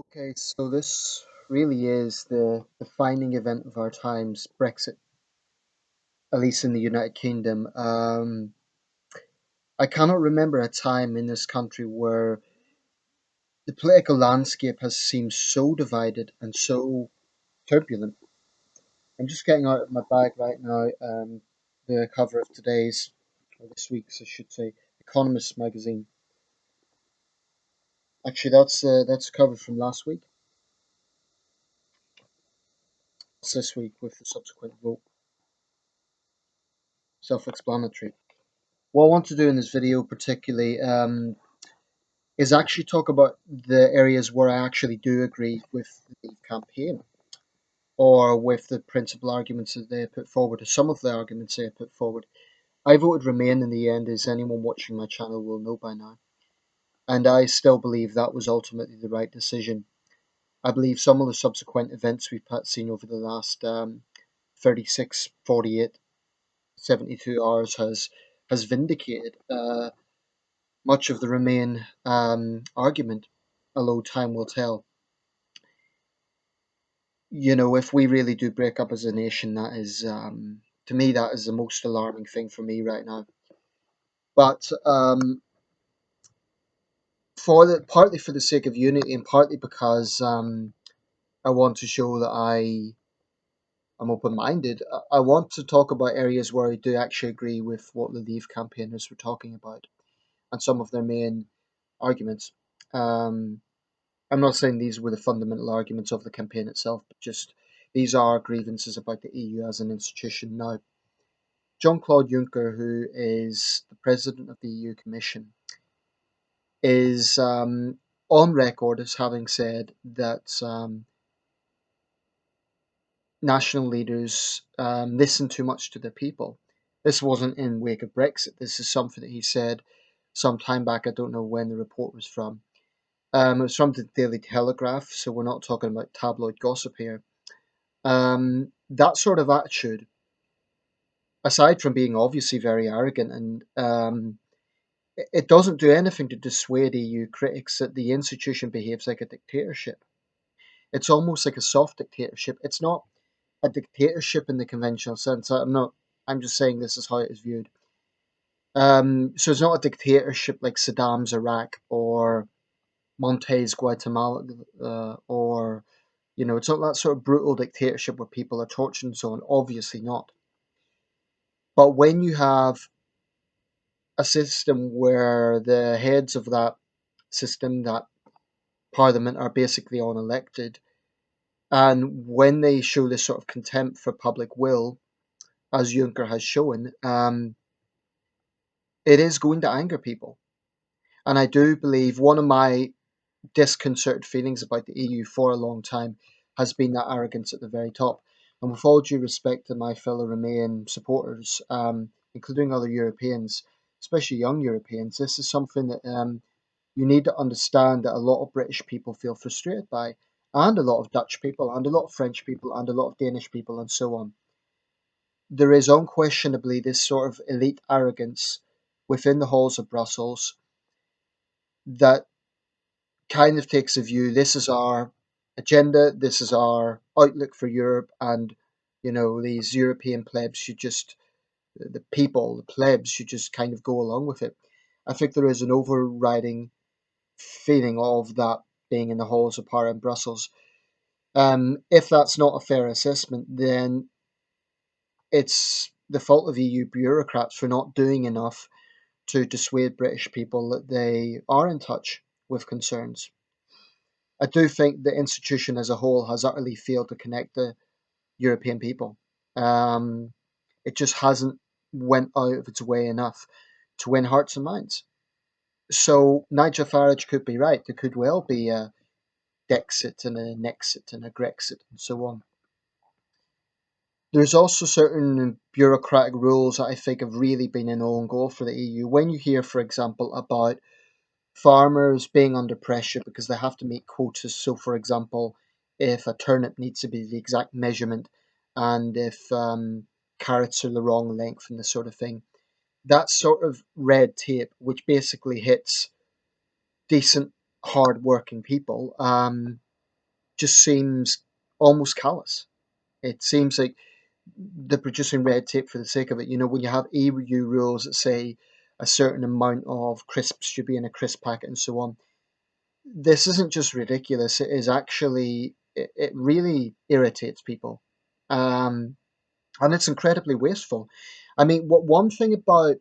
Okay, so this really is the defining event of our times, Brexit, at least in the United Kingdom. I cannot remember a time in this country where the political landscape has seemed so divided and so turbulent. I'm just getting out of my bag right now the cover of today's, or this week's, I should say, Economist magazine. Actually, that's a cover from last week. It's this week with the subsequent vote. Self-explanatory. What I want to do in this video particularly is actually talk about the areas where I actually do agree with the Leave campaign or with the principal arguments that they put forward, or some of the arguments they put forward. I voted Remain in the end, as anyone watching my channel will know by now. And I still believe that was ultimately the right decision. I believe some of the subsequent events we've seen over the last 36, 48, 72 hours has vindicated much of the Remain argument, although time will tell. If we really do break up as a nation, that is, to me, that is the most alarming thing for me right now. But partly for the sake of unity, and partly because I want to show that I'm open-minded. I want to talk about areas where I do actually agree with what the Leave campaigners were talking about and some of their main arguments. Um, I'm not saying these were the fundamental arguments of the campaign itself, but just these are grievances about the EU as an institution. Now, Jean-Claude Juncker, who is the president of the EU Commission, is on record as having said that national leaders listen too much to their people. This wasn't in wake of Brexit. This is something that he said some time back. I don't know when the report was from. It was from the Daily Telegraph, so we're not talking about tabloid gossip here. That sort of attitude, aside from being obviously very arrogant, and it doesn't do anything to dissuade EU critics that the institution behaves like a dictatorship. It's almost like a soft dictatorship. It's not a dictatorship in the conventional sense. I'm not. I'm just saying this is how it is viewed. So it's not a dictatorship like Saddam's Iraq or Monte's Guatemala, or it's not that sort of brutal dictatorship where people are tortured and so on. Obviously not. But when you have a system where the heads of that system, that parliament, are basically unelected, and when they show this sort of contempt for public will, as Juncker has shown, it is going to anger people. And I do believe one of my disconcerted feelings about the EU for a long time has been that arrogance at the very top. And with all due respect to my fellow Remain supporters, including other Europeans, especially young Europeans, this is something that you need to understand that a lot of British people feel frustrated by, and a lot of Dutch people, and a lot of French people, and a lot of Danish people, and so on. There is unquestionably this sort of elite arrogance within the halls of Brussels that kind of takes a view, this is our agenda, this is our outlook for Europe, and these European plebs should just, the people, the plebs should just kind of go along with it. I think there is an overriding feeling of that being in the halls of power in Brussels. If that's not a fair assessment, then it's the fault of EU bureaucrats for not doing enough to dissuade British people that they are in touch with concerns. I do think the institution as a whole has utterly failed to connect the European people. Um, it just hasn't went out of its way enough to win hearts and minds. So Nigel Farage could be right. There could well be a Dexit and a Nexit and a Grexit and so on. There's also certain bureaucratic rules that I think have really been an own goal for the EU. When you hear, for example, about farmers being under pressure because they have to meet quotas. So, for example, if a turnip needs to be the exact measurement, and if carrots are the wrong length and this sort of thing, that sort of red tape, which basically hits decent, hard-working people, just seems almost callous. It seems like they're producing red tape for the sake of it. When you have EU rules that say a certain amount of crisps should be in a crisp packet and so on, this isn't just ridiculous. It is actually, it really irritates people. Um, and it's incredibly wasteful. I mean, what one thing about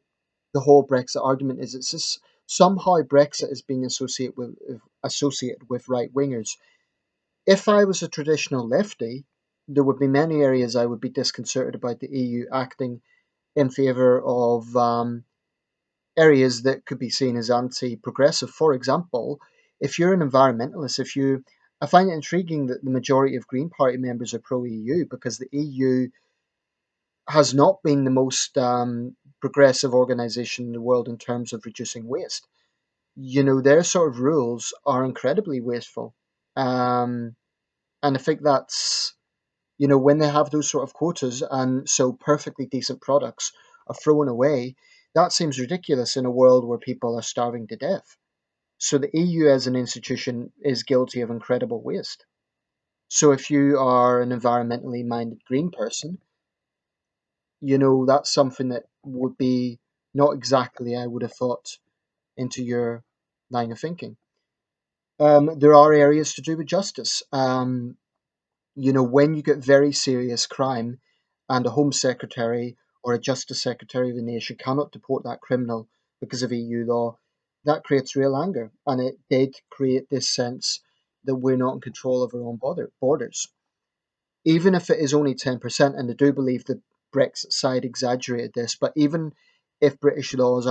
the whole Brexit argument is it's just somehow Brexit is being associated with right wingers. If I was a traditional lefty, there would be many areas I would be disconcerted about the EU acting in favour of areas that could be seen as anti-progressive. For example, if you're an environmentalist, I find it intriguing that the majority of Green Party members are pro-EU because the EU has not been the most progressive organisation in the world in terms of reducing waste. Their sort of rules are incredibly wasteful. Um, and I think that's, when they have those sort of quotas and so perfectly decent products are thrown away, that seems ridiculous in a world where people are starving to death. So the EU as an institution is guilty of incredible waste. So if you are an environmentally minded green person, that's something that would be not exactly, I would have thought, into your line of thinking. There are areas to do with justice. When you get very serious crime and a Home Secretary or a Justice Secretary of the nation cannot deport that criminal because of EU law, that creates real anger. And it did create this sense that we're not in control of our own borders. Even if it is only 10%, and I do believe the Brexit side exaggerated this, but even if British laws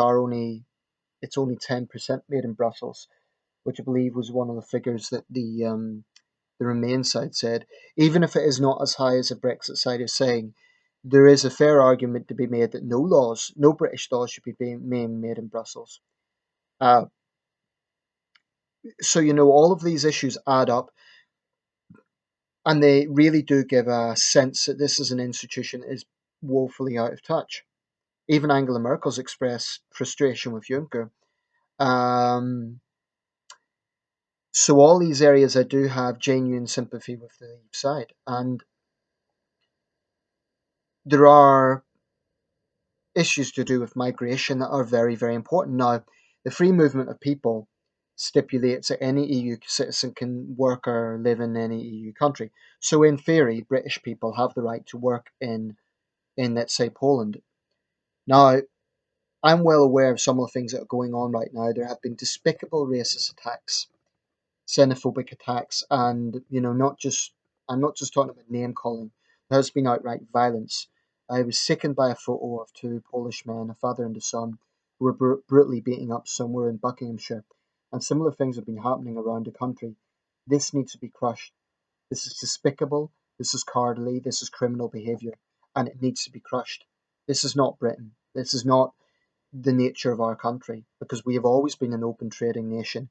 it's only 10% made in Brussels, which I believe was one of the figures that the Remain side said, even if it is not as high as the Brexit side is saying, there is a fair argument to be made that no British laws should be being made in Brussels. Uh, so, all of these issues add up, and they really do give a sense that this as an institution is woefully out of touch. Even Angela Merkel's expressed frustration with Juncker. Um, so all these areas I do have genuine sympathy with the Leave side. And there are issues to do with migration that are very, very important. Now, the free movement of people stipulates that any EU citizen can work or live in any EU country. So, in theory, British people have the right to work in let's say, Poland. Now, I'm well aware of some of the things that are going on right now. There have been despicable racist attacks, xenophobic attacks, and I'm not just talking about name calling. There has been outright violence. I was sickened by a photo of two Polish men, a father and a son, who were brutally beating up somewhere in Buckinghamshire, and similar things have been happening around the country. This needs to be crushed. This is despicable. This is cowardly. This is criminal behaviour, and it needs to be crushed. This is not Britain. This is not the nature of our country, because we have always been an open trading nation.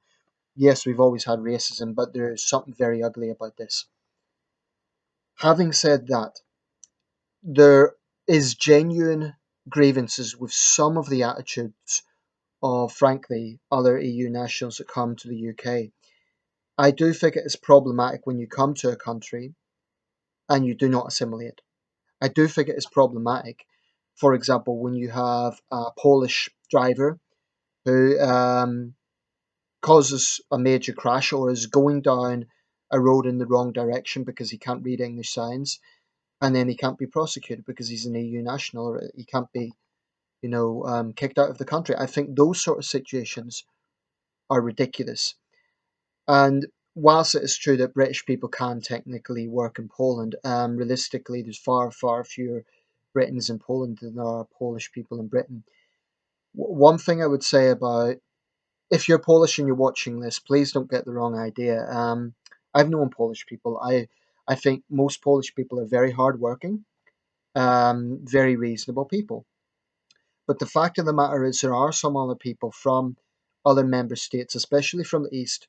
Yes, we've always had racism, but there is something very ugly about this. Having said that, there is genuine grievances with some of the attitudes of, frankly, other EU nationals that come to the UK. I do think it is problematic when you come to a country and you do not assimilate. I do think it is problematic, for example, when you have a Polish driver who causes a major crash or is going down a road in the wrong direction because he can't read English signs, and then he can't be prosecuted because he's an EU national, or he can't be, kicked out of the country. I think those sort of situations are ridiculous. And whilst it is true that British people can technically work in Poland, realistically, there's far, far fewer Britons in Poland than there are Polish people in Britain. One thing I would say about, if you're Polish and you're watching this, please don't get the wrong idea. I've known Polish people. I think most Polish people are very hardworking, very reasonable people. But the fact of the matter is, there are some other people from other member states, especially from the east,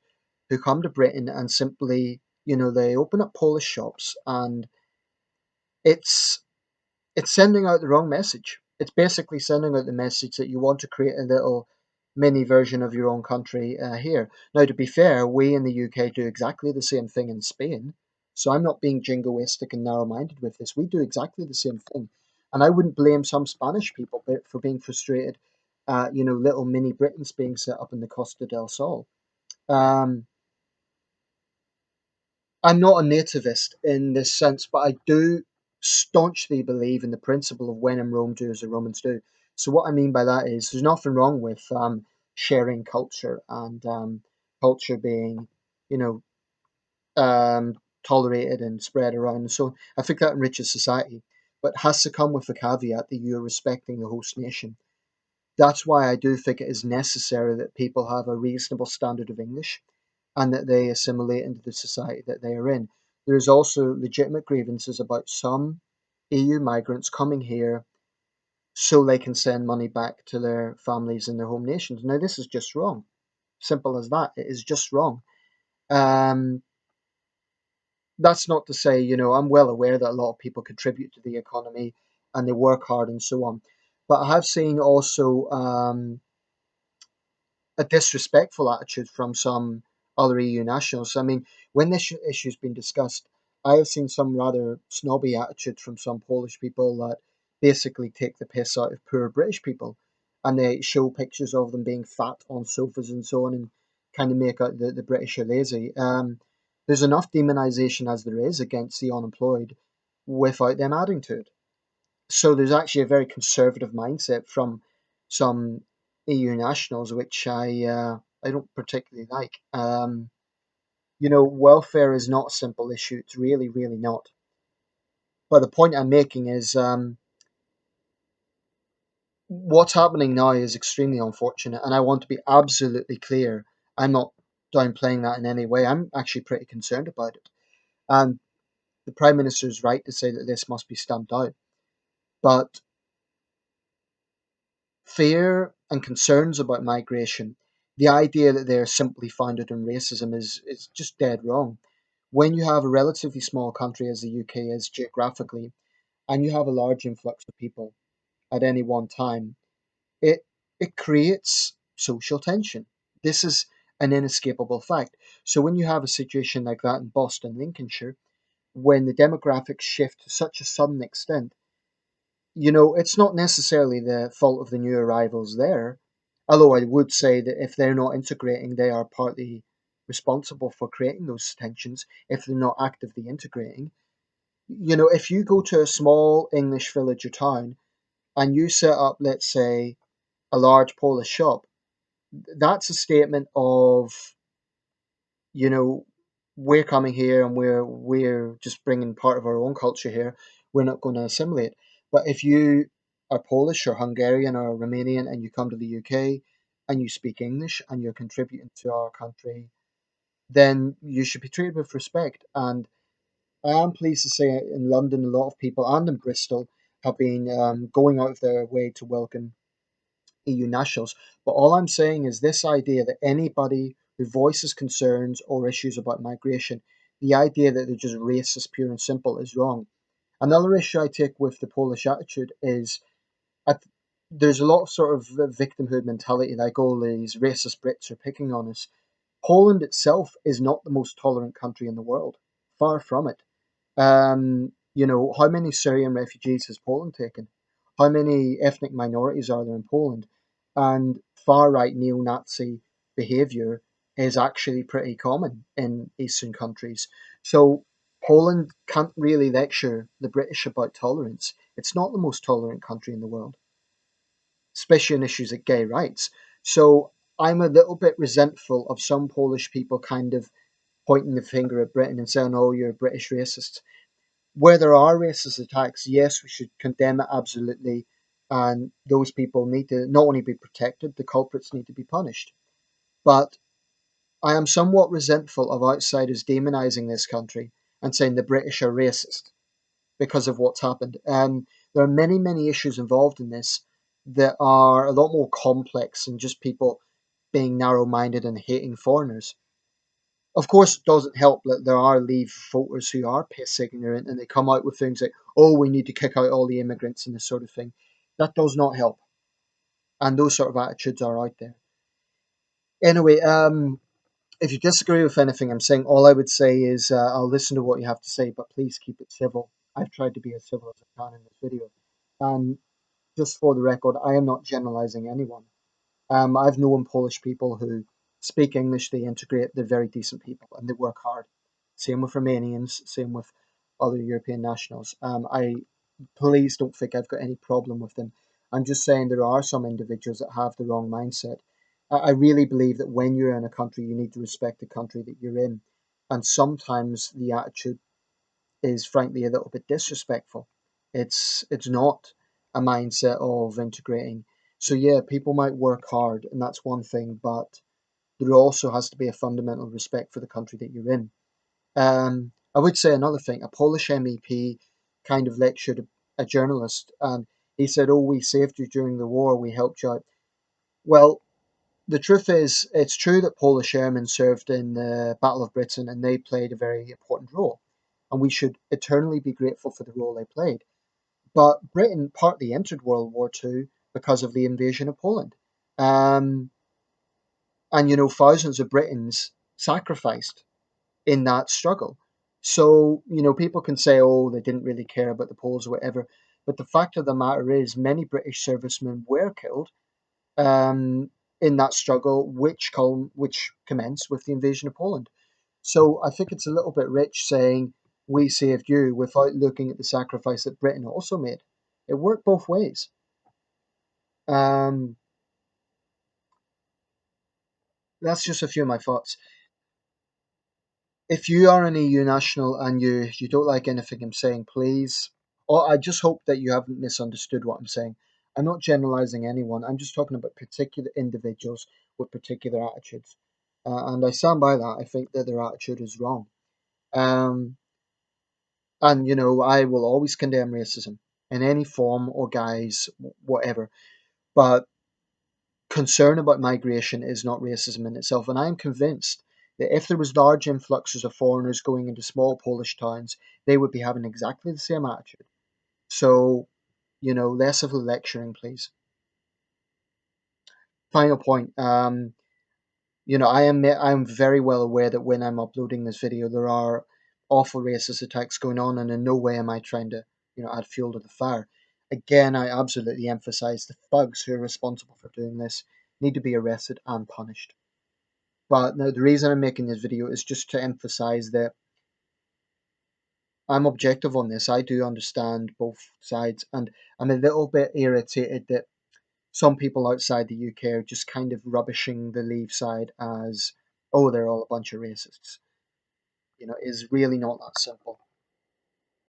who come to Britain and simply, they open up Polish shops, and it's it's sending out the wrong message. It's basically sending out the message that you want to create a little mini version of your own country here. Now, to be fair, we in the UK do exactly the same thing in Spain. So I'm not being jingoistic and narrow-minded with this. We do exactly the same thing, and I wouldn't blame some Spanish people for being frustrated. Little mini Britain's being set up in the Costa del Sol. Um, I'm not a nativist in this sense, but I do staunchly believe in the principle of when in Rome, do as the Romans do. So what I mean by that is there's nothing wrong with sharing culture and culture being, you know, tolerated and spread around. So I think that enriches society, but has to come with the caveat that you're respecting the host nation. That's why I do think it is necessary that people have a reasonable standard of English and that they assimilate into the society that they are in. There's also legitimate grievances about some EU migrants coming here so they can send money back to their families in their home nations. Now, this is just wrong. Simple as that. It is just wrong. Um, that's not to say, I'm well aware that a lot of people contribute to the economy and they work hard and so on. But I have seen also a disrespectful attitude from some other EU nationals. I mean, when this issue's been discussed, I have seen some rather snobby attitude from some Polish people that basically take the piss out of poor British people, and they show pictures of them being fat on sofas and so on, and kind of make out the British are lazy. There's enough demonisation as there is against the unemployed without them adding to it. So there's actually a very conservative mindset from some EU nationals, which I don't particularly like. Welfare is not a simple issue. It's really, really not. But the point I'm making is what's happening now is extremely unfortunate, and I want to be absolutely clear. I'm not downplaying that in any way. I'm actually pretty concerned about it. And the Prime Minister is right to say that this must be stamped out. But fear and concerns about migration, the idea that they're simply founded on racism is just dead wrong. When you have a relatively small country as the UK is geographically, and you have a large influx of people at any one time, it it creates social tension. This is an inescapable fact. So when you have a situation like that in Boston, Lincolnshire, when the demographics shift to such a sudden extent, it's not necessarily the fault of the new arrivals there. Although I would say that if they're not integrating, they are partly responsible for creating those tensions if they're not actively integrating. If you go to a small English village or town and you set up, let's say, a large Polish shop, that's a statement of, you know, we're coming here and we're just bringing part of our own culture here. We're not going to assimilate. But if you are Polish or Hungarian or Romanian and you come to the UK and you speak English and you're contributing to our country, then you should be treated with respect. And I am pleased to say in London, a lot of people and in Bristol have been going out of their way to welcome EU nationals. But all I'm saying is this idea that anybody who voices concerns or issues about migration, the idea that they're just racist, pure and simple, is wrong. Another issue I take with the Polish attitude is at, there's a lot of sort of victimhood mentality, like all these racist Brits are picking on us. Poland itself is not the most tolerant country in the world. Far from it. How many Syrian refugees has Poland taken? How many ethnic minorities are there in Poland? And far right neo Nazi behaviour is actually pretty common in Eastern countries. So Poland can't really lecture the British about tolerance. It's not the most tolerant country in the world, especially on issues like gay rights. So I'm a little bit resentful of some Polish people kind of pointing the finger at Britain and saying, oh, you're a British racist. Where there are racist attacks, yes, we should condemn it absolutely. And those people need to not only be protected, the culprits need to be punished. But I am somewhat resentful of outsiders demonizing this country and saying the British are racist because of what's happened. There are many, many issues involved in this that are a lot more complex than just people being narrow minded and hating foreigners. Of course, it doesn't help that there are Leave voters who are piss ignorant and they come out with things like, oh, we need to kick out all the immigrants and this sort of thing. That does not help. And those sort of attitudes are out there. Anyway, if you disagree with anything I'm saying, all I would say is I'll listen to what you have to say, but please keep it civil. I've tried to be as civil as I can in this video. And just for the record, I am not generalizing anyone. I've known Polish people who speak English, they integrate, they're very decent people, and they work hard. Same with Romanians, same with other European nationals. I Please don't think I've got any problem with them. I'm just saying there are some individuals that have the wrong mindset. I really believe that when you're in a country, you need to respect the country that you're in, and sometimes the attitude is frankly a little bit disrespectful. It's not a mindset of integrating. So yeah, people might work hard, and that's one thing, but there also has to be a fundamental respect for the country that you're in. I would say another thing. A Polish MEP kind of lectured a journalist, and he said, "Oh, we saved you during the war. We helped you out." Well, the truth is, it's true that Polish airmen served in the Battle of Britain, and they played a very important role, and we should eternally be grateful for the role they played. But Britain partly entered World War II because of the invasion of Poland, um, and thousands of Britons sacrificed in that struggle. So, people can say, oh, they didn't really care about the Poles or whatever. But the fact of the matter is, many British servicemen were killed um, in that struggle, which commenced with the invasion of Poland. So I think it's a little bit rich saying we saved you without looking at the sacrifice that Britain also made. It worked both ways. Um, that's just a few of my thoughts. If you are an EU national and you don't like anything I'm saying, please, or I just hope that you haven't misunderstood what I'm saying. I'm not generalizing anyone. I'm just talking about particular individuals with particular attitudes, and I stand by that. I think that their attitude is wrong, um, and I will always condemn racism in any form or guise, whatever. But concern about migration is not racism in itself, and I am convinced that if there was large influxes of foreigners going into small Polish towns, they would be having exactly the same attitude. So, less of the lecturing, please. Final point. I am very well aware that when I'm uploading this video, there are awful racist attacks going on, and in no way am I trying to, add fuel to the fire. Again, I absolutely emphasize the thugs who are responsible for doing this need to be arrested and punished. But now the reason I'm making this video is just to emphasize that I'm objective on this. I do understand both sides, and I'm a little bit irritated that some people outside the UK are just kind of rubbishing the Leave side as, oh, they're all a bunch of racists. Is really not that simple.